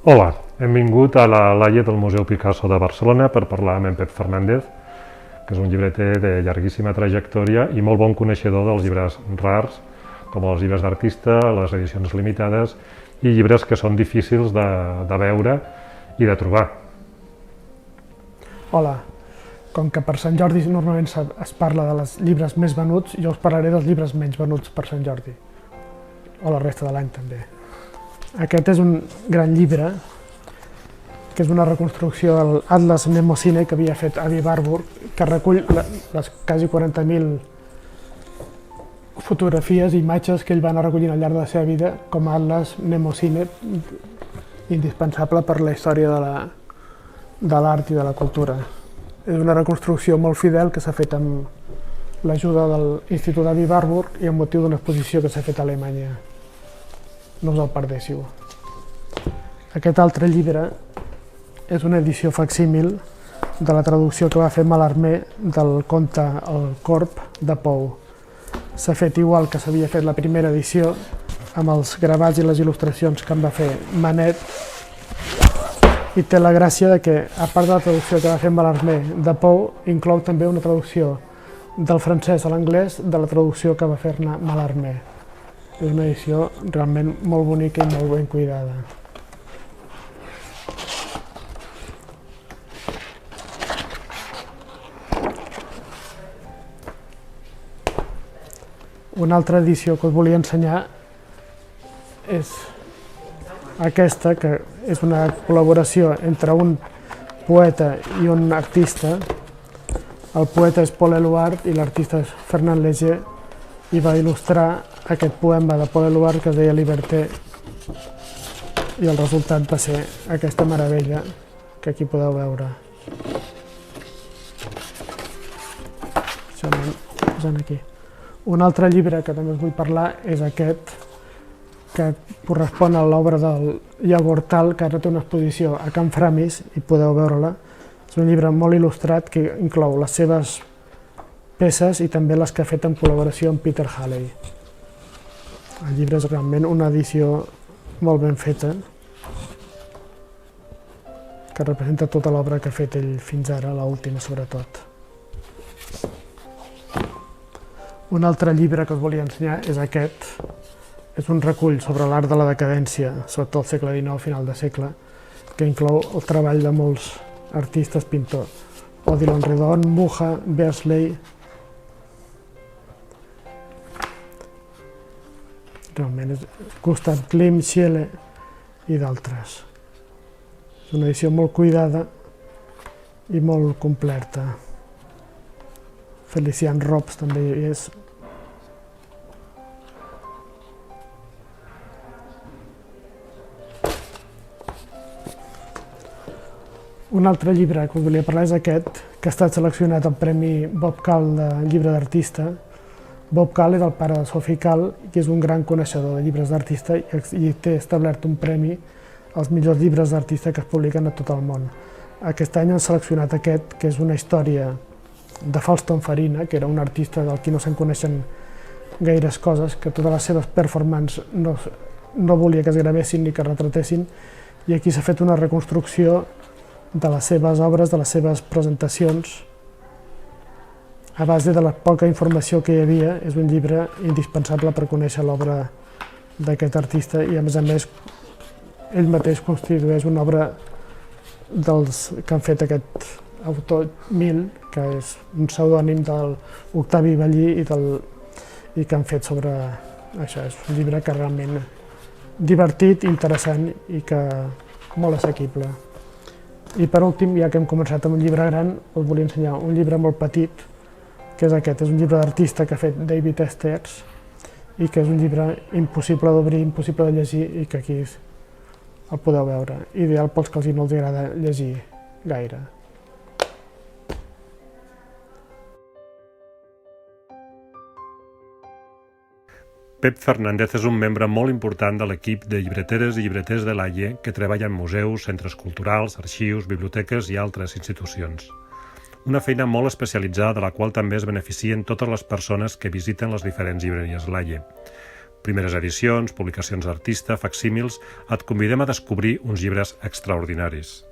Hola, hem vingut a la Laia del Museu Picasso de Barcelona per parlar amb en Pep Fernández, que és un llibreter de llarguíssima trajectòria i molt bon coneixedor dels llibres rars, com els llibres d'artista, les edicions limitades i llibres que són difícils de veure i de trobar. Hola, com que per Sant Jordi normalment es parla dels llibres més venuts, jo us parlaré dels llibres menys venuts per Sant Jordi, o la resta de l'any també. Aquest és un gran llibre, que és una reconstrucció de l'Atlas Mnemosyne que havia fet Avi Warburg, que recull les quasi 40.000 fotografies i imatges que ell va anar recollint al llarg de la seva vida com a Atlas Mnemosyne, indispensable per la història de l'art i de la cultura. És una reconstrucció molt fidel que s'ha fet amb l'ajuda de l'Institut Avi Warburg i amb motiu d'una exposició que s'ha fet a Alemanya. No us el perdéssiu. Aquest altre llibre és una edició facsímil de la traducció que va fer Mallarmé del conte El corb de Pou. S'ha fet igual que s'havia fet la primera edició, amb els gravats i les il·lustracions que en va fer Manet, i té la gràcia de que, a part de la traducció que va fer Mallarmé de Pou, inclou també una traducció del francès a l'anglès de la traducció que va fer-ne Mallarmé. És una edició realment molt bonica i molt ben cuidada. Una altra edició que us volia ensenyar és aquesta, que és una col·laboració entre un poeta i un artista. El poeta és Paul Éluard i l'artista és Fernand Léger, i va il·lustrar aquest poema de Paul Éluard que es deia Liberté, i el resultat va ser aquesta meravella que aquí podeu veure. Això anem posant aquí. Un altre llibre que també us vull parlar és aquest, que correspon a l'obra del Iago Hortal, que ara té una exposició a Can Framis i podeu veure-la. És un llibre molt il·lustrat que inclou les seves peces i també les que ha fet en col·laboració amb Peter Halley. El llibre és realment una edició molt ben feta, que representa tota l'obra que ha fet ell fins ara, l'última sobretot. Un altre llibre que us volia ensenyar és aquest. És un recull sobre l'art de la decadència, sobretot al segle XIX, final de segle, que inclou el treball de molts artistes pintors. Odilon Redon, Mucha, Beardsley. Realment és Gustav Klimt, Schiele i d'altres. És una edició molt cuidada i molt completa. Felician Robs també hi és. Un altre llibre que us volia parlar és aquest, que ha estat seleccionat al Premi Bob Kahl de llibre d'artista. Bob Kahl és el pare de Sophie Kahl, que és un gran coneixedor de llibres d'artista i té establert un premi als millors llibres d'artista que es publiquen a tot el món. Aquest any han seleccionat aquest, que és una història de Falston Farina, que era un artista del qui no se'n coneixen gaires coses, que totes les seves performances no volia que es gravessin ni que es retratessin, i aquí s'ha fet una reconstrucció de les seves obres, de les seves presentacions, a base de la poca informació que hi havia. És un llibre indispensable per conèixer l'obra d'aquest artista i, a més, ell mateix constitueix una obra dels que han fet aquest autor Mil, que és un pseudònim de l'Octavi Vallí i que han fet sobre això. És un llibre que realment divertit, interessant i que molt assequible. I per últim, ja que hem començat amb un llibre gran, us volia ensenyar un llibre molt petit, que és aquest. És un llibre d'artista que ha fet David Esters i que és un llibre impossible d'obrir, impossible de llegir i que aquí el podeu veure. Ideal pels que no els agrada llegir gaire. Pep Fernández és un membre molt important de l'equip de llibreteres i llibreters de l'AIE que treballa en museus, centres culturals, arxius, biblioteques i altres institucions. Una feina molt especialitzada de la qual també es beneficien totes les persones que visiten les diferents llibreries l'AIE. primeres edicions, publicacions d'artista, facsímils, et convidem a descobrir uns llibres extraordinaris.